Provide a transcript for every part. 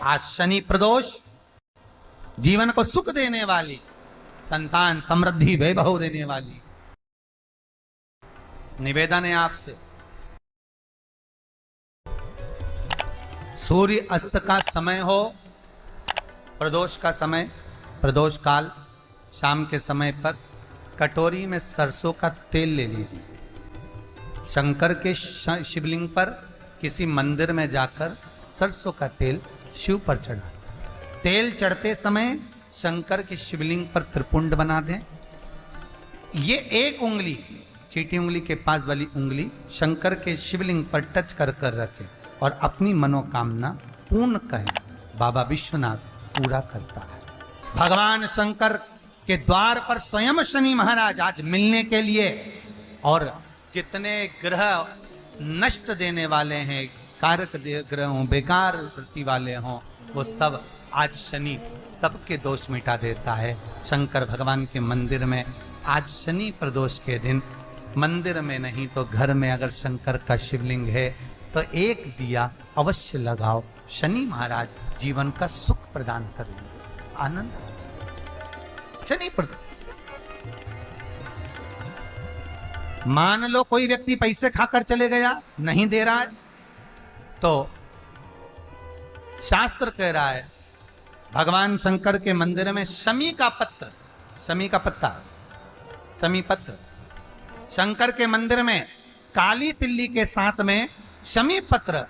आज शनि प्रदोष जीवन को सुख देने वाली, संतान समृद्धि वैभव देने वाली। निवेदन है आपसे, सूर्य अस्त का समय हो, प्रदोष का समय, प्रदोष काल, शाम के समय पर कटोरी में सरसों का तेल ले लीजिए। शंकर के शिवलिंग पर किसी मंदिर में जाकर सरसों का तेल शिव पर चढ़ा। तेल चढ़ते समय शंकर के शिवलिंग पर त्रिपुंड बना दें। ये एक उंगली, चीटी उंगली के पास वाली उंगली शंकर के शिवलिंग पर टच कर कर रखें और अपनी मनोकामना पूर्ण कहें। बाबा विश्वनाथ पूरा करता है। भगवान शंकर के द्वार पर स्वयं शनि महाराज आज मिलने के लिए, और जितने ग्रह नष्ट देने वाले हैं, कारक ग्रह हों, बेकार वृत्ति वाले हों, वो सब आज शनि सबके दोष मिटा देता है। शंकर भगवान के मंदिर में आज शनि प्रदोष के दिन, मंदिर में नहीं तो घर में अगर शंकर का शिवलिंग है तो एक दिया अवश्य लगाओ। शनि महाराज जीवन का सुख प्रदान करेंगे, आनंद। शनि प्रदोष, मान लो कोई व्यक्ति पैसे खाकर चले गया, नहीं दे रहा है, तो शास्त्र कह रहा है भगवान शंकर के मंदिर में शमी का पत्र, शमी का पत्ता, शमी पत्र, शंकर के मंदिर में काली तिल्ली के साथ में शमी पत्र।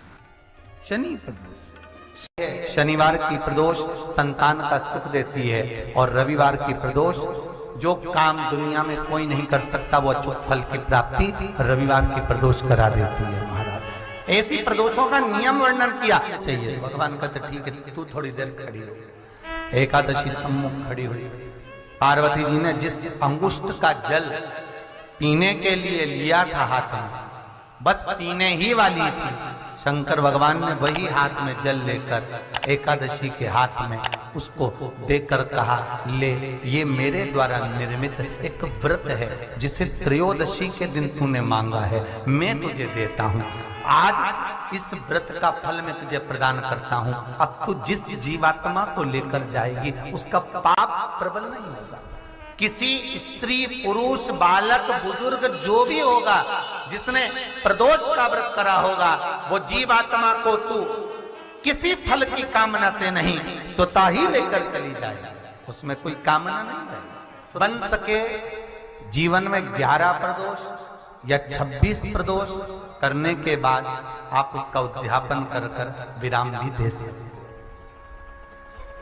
शनि प्रदोष, शनिवार की प्रदोष संतान का सुख देती है, और रविवार की प्रदोष जो काम दुनिया में कोई नहीं कर सकता वो अचूक फल की प्राप्ति रविवार की प्रदोष करा देती है। महाराज ऐसी प्रदोषों का नियम वर्णन किया चाहिए। भगवान कहते ठीक है, तू थोड़ी देर खड़ी हो। एकादशी सम्मुख खड़ी हुई, पार्वती जी ने जिस अंगुष्ठ का जल पीने के लिए लिया था हाथ में, बस पीने ही वाली थी, शंकर भगवान ने वही हाथ में जल लेकर एकादशी के हाथ में उसको देकर कहा, ले, ये मेरे द्वारा निर्मित एक व्रत है जिसे त्रयोदशी के दिन तूने मांगा है, मैं तुझे देता हूँ। आज इस व्रत का फल मैं तुझे प्रदान करता हूँ। अब तू जिस जीवात्मा को लेकर जाएगी उसका पाप प्रबल नहीं होगा। किसी स्त्री, पुरुष, बालक, बुजुर्ग जो भी होगा जिसने प्रदोष का व्रत करा होगा, वो जीवात्मा को तू किसी फल की कामना से नहीं, स्वतः ही लेकर चली जाए। उसमें कोई कामना नहीं है। बन सके जीवन में 11 प्रदोष या 26 प्रदोष करने के बाद आप उसका उद्यापन कर कर विराम भी दे सकते।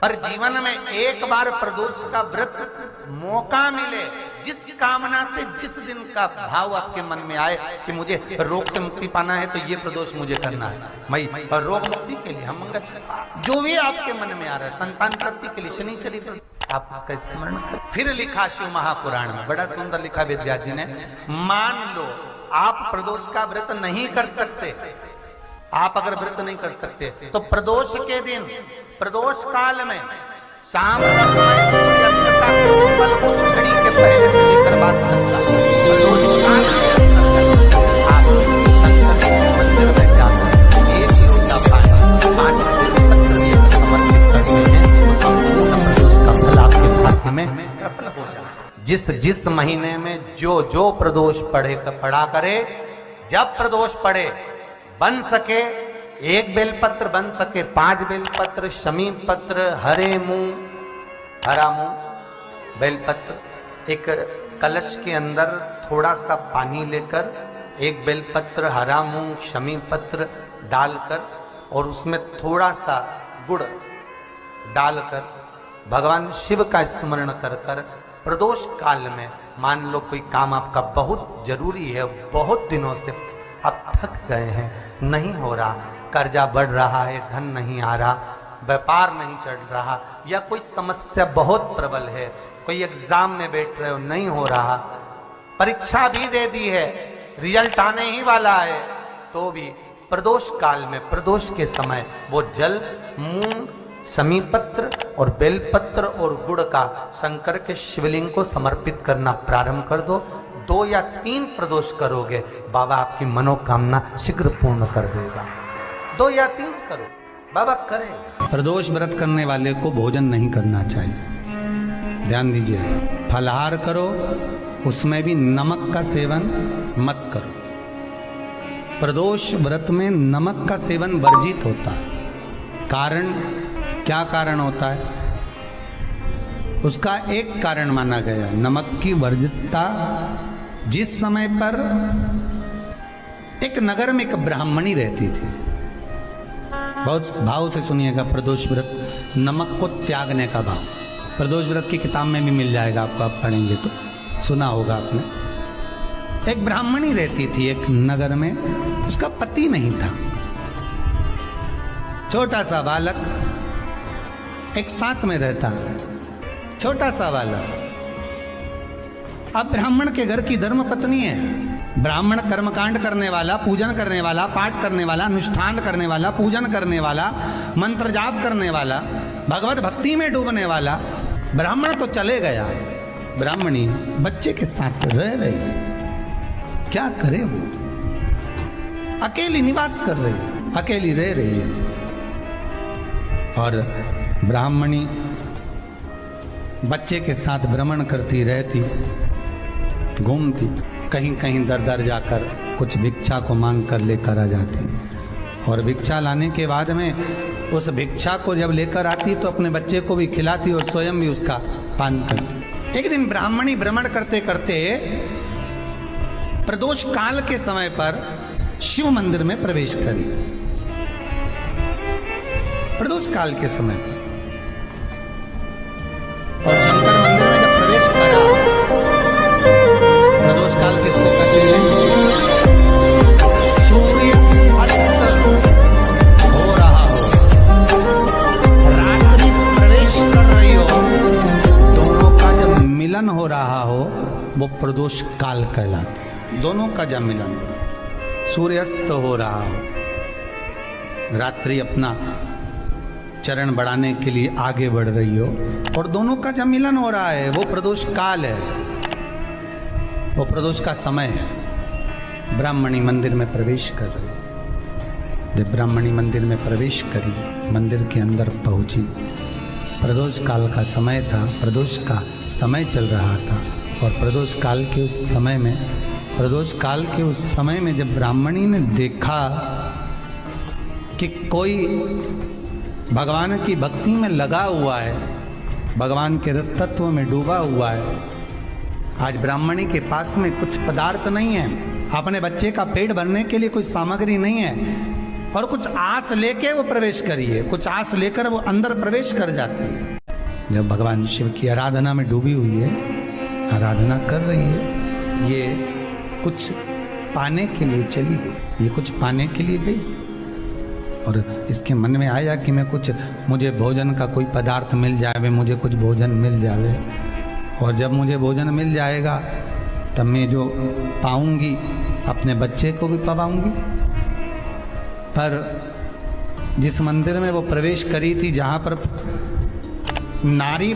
पर जीवन में एक बार प्रदोष का व्रत मौका मिले, जिस कामना से जिस दिन का भाव आपके मन में आए कि मुझे रोग से मुक्ति पाना है तो ये प्रदोष मुझे करना है, मैं रोग मुक्ति के लिए, हम जो भी आपके मन में आ रहा है, संतान प्राप्ति के लिए शनिचरी आप उसका स्मरण कर। फिर लिखा शिव महापुराण में, बड़ा सुंदर लिखा वेदव्यास जी ने, मान लो आप प्रदोष का व्रत नहीं कर सकते, आप अगर व्रत नहीं कर सकते तो प्रदोष के दिन, प्रदोष काल में शाम का समय घड़ी के पहले से लेकर बात करता प्रदोष काल आप मंदिर में जाकर एक लोटा पानी 5 बेलपत्र समर्पित करते हैं तो प्रदोष का फल आपके भाग्य में प्रबल हो जाए। जिस महीने में जो प्रदोष पड़ा करे, जब प्रदोष पड़े, बन सके 1 बेलपत्र, बन सके 5 बेलपत्र, शमी पत्र, हरे मूंग, हरा मूंग, बेलपत्र, एक कलश के अंदर थोड़ा सा पानी लेकर 1 बेलपत्र, हरा मूंग, शमी पत्र डालकर और उसमें थोड़ा सा गुड़ डालकर भगवान शिव का स्मरण कर कर प्रदोष काल में, मान लो कोई काम आपका बहुत जरूरी है, बहुत दिनों से अब थक गए हैं, नहीं हो रहा, कर्जा बढ़ रहा है, धन नहीं आ रहा, व्यापार नहीं चढ़ रहा, या कोई समस्या बहुत प्रबल है, कोई एग्जाम में बैठ रहे हो, नहीं हो रहा, परीक्षा भी दे दी है, रिजल्ट आने ही वाला है, तो भी प्रदोष काल में, प्रदोष के समय वो जल, मूंग, शमी पत्र और बेलपत्र और गुड़ का शंकर के शिवलिंग को समर्पित करना प्रारंभ कर दो। 2 या 3 प्रदोष करोगे, बाबा आपकी मनोकामना शीघ्र पूर्ण कर देगा। 2 या 3 करो। बाबा करेगा। प्रदोष व्रत करने वाले को भोजन नहीं करना चाहिए, ध्यान दीजिए। फलाहार करो, उसमें भी नमक का सेवन मत करो। प्रदोष व्रत में नमक का सेवन वर्जित होता है। कारण, क्या कारण होता है? उसका एक कारण माना गया, नमक की वर्जितता। जिस समय पर एक नगर में एक ब्राह्मणी रहती थी, बहुत भाव से सुनिएगा, प्रदोष व्रत, नमक को त्यागने का भाव। प्रदोष व्रत की किताब में भी मिल जाएगा आपको, आप पढ़ेंगे तो सुना होगा आपने। एक ब्राह्मणी रहती थी एक नगर में, उसका पति नहीं था। छोटा सा बालक एक साथ में रहता, छोटा सा बालक। अब ब्राह्मण के घर की धर्म पत्नी है। ब्राह्मण कर्मकांड करने वाला, पूजन करने वाला, पाठ करने वाला, अनुष्ठान करने वाला, पूजन करने वाला, मंत्र जाप करने वाला, भगवत भक्ति में डूबने वाला। ब्राह्मण तो चले गया, ब्राह्मणी बच्चे के साथ रह रही। क्या करे वो? अकेली निवास कर रही, अकेली रह रही है। और ब्राह्मणी बच्चे के साथ भ्रमण करती रहती, घूमती, कहीं कहीं दर दर जाकर कुछ भिक्षा को मांग कर लेकर आ जाती। और भिक्षा लाने के बाद में उस भिक्षा को जब लेकर आती तो अपने बच्चे को भी खिलाती और स्वयं भी उसका पान करती। एक दिन ब्राह्मणी भ्रमण करते करते प्रदोष काल के समय पर शिव मंदिर में प्रवेश करी। प्रदोष काल के समय पर, और शंकर मंदिर में जब प्रवेश करा, प्रदोष काल किसको कहते हैं? सूर्य अस्त हो रहा हो, रात्रि प्रवेश कर रही हो, दोनों का जब मिलन हो रहा हो वो प्रदोष काल कहलाता है। दोनों का जब मिलन, सूर्यास्त हो रहा हो, रात्रि अपना चरण बढ़ाने के लिए आगे बढ़ रही हो, और दोनों का जब मिलन हो रहा है वो प्रदोष काल है, वो प्रदोष का समय है। ब्राह्मणी मंदिर में प्रवेश कर रही। जब ब्राह्मणी मंदिर में प्रवेश करी, मंदिर के अंदर पहुंची, प्रदोष काल का समय था, प्रदोष का समय चल रहा था। और प्रदोष काल के उस समय में, प्रदोष काल के उस समय में जब ब्राह्मणी ने देखा कि कोई भगवान की भक्ति में लगा हुआ है, भगवान के रस तत्व में डूबा हुआ है। आज ब्राह्मणी के पास में कुछ पदार्थ नहीं है, अपने बच्चे का पेट भरने के लिए कोई सामग्री नहीं है, और कुछ आस लेके वो प्रवेश करी है, कुछ आस लेकर वो अंदर प्रवेश कर जाती है। जब भगवान शिव की आराधना में डूबी हुई है, आराधना कर रही है, ये कुछ पाने के लिए चली गई, ये कुछ पाने के लिए गई, और इसके मन में आया कि मैं कुछ, मुझे भोजन का कोई पदार्थ मिल जाए, मुझे कुछ भोजन मिल जाए, और जब मुझे भोजन मिल जाएगा तब मैं जो पाऊंगी अपने बच्चे को भी पाऊंगी। पर जिस मंदिर में वो प्रवेश करी थी, जहाँ पर नारी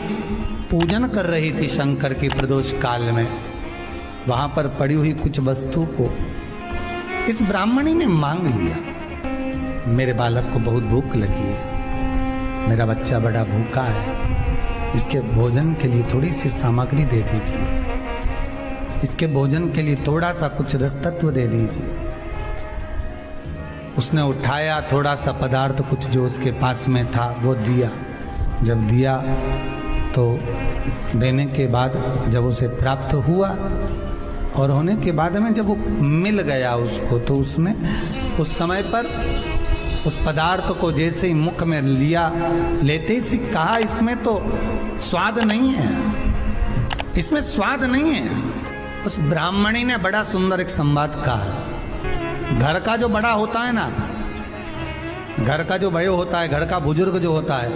पूजन कर रही थी शंकर की प्रदोष काल में, वहाँ पर पड़ी हुई कुछ वस्तु को इस ब्राह्मणी ने मांग लिया। मेरे बालक को बहुत भूख लगी है, मेरा बच्चा बड़ा भूखा है, इसके भोजन के लिए थोड़ी सी सामग्री दे दीजिए, इसके भोजन के लिए थोड़ा सा कुछ रस तत्व दे दीजिए। उसने उठाया थोड़ा सा पदार्थ, कुछ जो उसके पास में था वो दिया। जब दिया तो देने के बाद जब उसे प्राप्त हुआ, और होने के बाद में जब वो मिल गया उसको, तो उसने उस समय पर उस पदार्थ को जैसे ही मुख में लिया, लेते ही कहा, इसमें तो स्वाद नहीं है, इसमें स्वाद नहीं है। उस ब्राह्मणी ने बड़ा सुंदर एक संवाद कहा। घर का जो बड़ा होता है ना, घर का जो बड़े होता है, घर का बुजुर्ग जो होता है,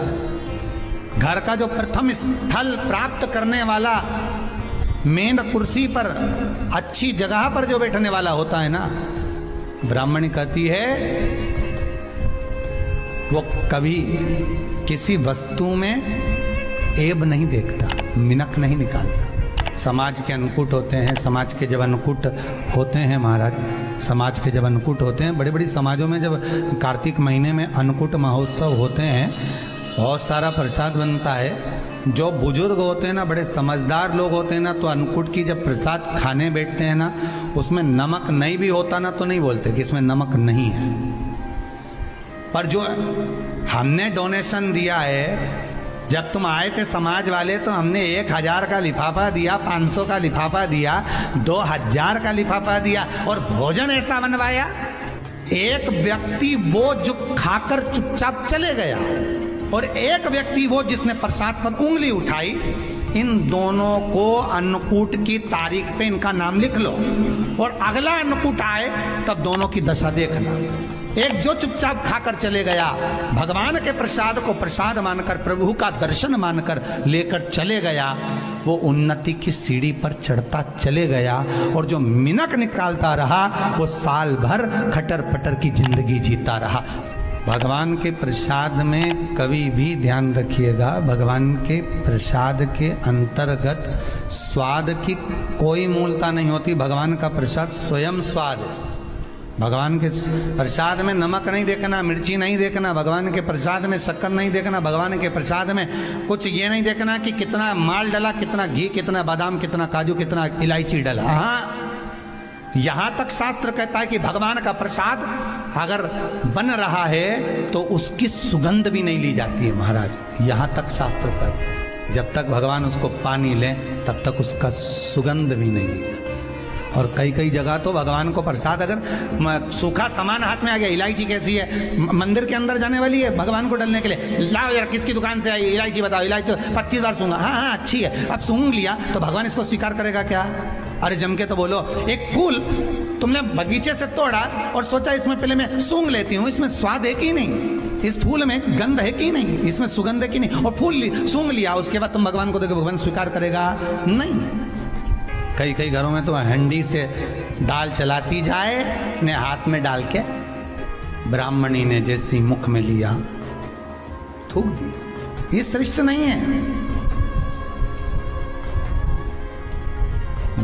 घर का जो प्रथम स्थल प्राप्त करने वाला, मेन कुर्सी पर, अच्छी जगह पर जो बैठने वाला होता है ना, ब्राह्मणी कहती है वो कभी किसी वस्तु में ऐब नहीं देखता, मिनक नहीं निकालता। समाज के अनुकूट होते हैं, समाज के जब अनुकूट होते हैं महाराज, समाज के जब अन्नकूट होते हैं, बड़ी बड़ी समाजों में जब कार्तिक महीने में अन्नकूट महोत्सव होते हैं, बहुत सारा प्रसाद बनता है। जो बुजुर्ग होते हैं ना, बड़े समझदार लोग होते हैं ना, तो अन्नकूट की जब प्रसाद खाने बैठते हैं ना, उसमें नमक नहीं भी होता ना, तो नहीं बोलते कि इसमें नमक नहीं है। पर जो हमने डोनेशन दिया है, जब तुम आए थे समाज वाले, तो हमने 1000 का लिफाफा दिया, 500 का लिफाफा दिया, 2000 का लिफाफा दिया, और भोजन ऐसा बनवाया। एक व्यक्ति वो जो खाकर चुपचाप चले गया, और एक व्यक्ति वो जिसने प्रसाद पर उंगली उठाई। इन दोनों को अन्नकूट की तारीख पे इनका नाम लिख लो, और अगला अन्नकूट आए तब दोनों की दशा देखना। एक जो चुपचाप खाकर चले गया, भगवान के प्रसाद को प्रसाद मानकर, प्रभु का दर्शन मानकर लेकर चले गया, वो उन्नति की सीढ़ी पर चढ़ता चले गया, और जो मिनक निकालता रहा वो साल भर खटर पटर की जिंदगी जीता रहा। भगवान के प्रसाद में कभी भी ध्यान रखिएगा, भगवान के प्रसाद के अंतर्गत स्वाद की कोई मूलता नहीं होती। भगवान का प्रसाद स्वयं स्वाद है। भगवान के प्रसाद में नमक नहीं देखना, मिर्ची नहीं देखना, भगवान के प्रसाद में शक्कर नहीं देखना, भगवान के प्रसाद में कुछ ये नहीं देखना कि कितना माल डला, कितना घी, कितना बादाम, कितना काजू, कितना इलायची डला। हाँ, यहां तक शास्त्र कहता है कि भगवान का प्रसाद अगर बन रहा है तो उसकी सुगंध भी नहीं ली जाती है महाराज। यहां तक शास्त्र पर, जब तक भगवान उसको पानी ले तब तक उसका सुगंध भी नहीं ली जाती। और कई कई जगह तो भगवान को प्रसाद अगर सूखा सामान हाथ में आ गया, इलायची कैसी है, मंदिर के अंदर जाने वाली है भगवान को डालने के लिए, लाओ यार किसकी दुकान से आई इलायची बताओ, इलायची तो 25 बार सूंघा, हाँ हाँ अच्छी है, अब सूंघ लिया तो भगवान इसको स्वीकार करेगा क्या? अरे जम के तो बोलो। एक फूल तुमने बगीचे से तोड़ा और सोचा इसमें पहले मैं सूंघ लेती हूँ, इसमें स्वाद है कि नहीं, इस फूल में गंध है कि नहीं, इसमें सुगंध है कि नहीं, और फूल सूंघ लिया, उसके बाद तुम भगवान को देखो, भगवान स्वीकार करेगा नहीं। कई कई घरों में तो हंडी से दाल चलाती जाए ने हाथ में डाल के, ब्राह्मणी ने जैसी मुख में लिया थूक दिया। ये श्रेष्ठ नहीं है।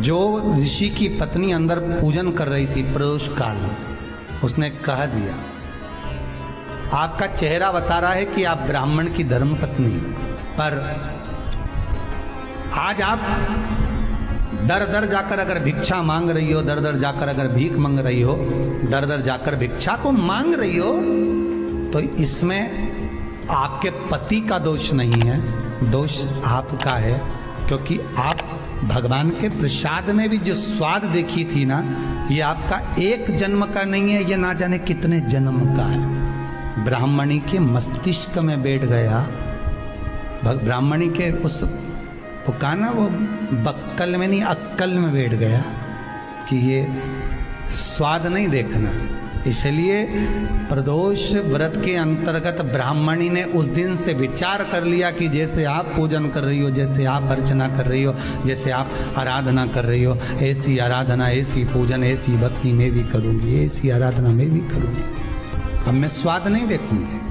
जो ऋषि की पत्नी अंदर पूजन कर रही थी प्रदोष काल में, उसने कह दिया आपका चेहरा बता रहा है कि आप ब्राह्मण की धर्म पत्नी, पर आज आप दर दर जाकर अगर भिक्षा मांग रही हो, दर दर जाकर अगर भीख मांग रही हो, दर दर जाकर भिक्षा को मांग रही हो, तो इसमें आपके पति का दोष नहीं है, दोष आपका है। क्योंकि आप भगवान के प्रसाद में भी जो स्वाद देखी थी ना, ये आपका एक जन्म का नहीं है, ये ना जाने कितने जन्म का है। ब्राह्मणी के मस्तिष्क में बैठ गया, ब्राह्मणी के उस पुकाना वो बक्कल में नहीं अक्कल में बैठ गया कि ये स्वाद नहीं देखना। इसलिए प्रदोष व्रत के अंतर्गत ब्राह्मणी ने उस दिन से विचार कर लिया कि जैसे आप पूजन कर रही हो, जैसे आप अर्चना कर रही हो, जैसे आप आराधना कर रही हो, ऐसी आराधना, ऐसी पूजन, ऐसी भक्ति मैं भी करूँगी, ऐसी आराधना मैं भी करूँगी। अब मैं स्वाद नहीं देखूँगी।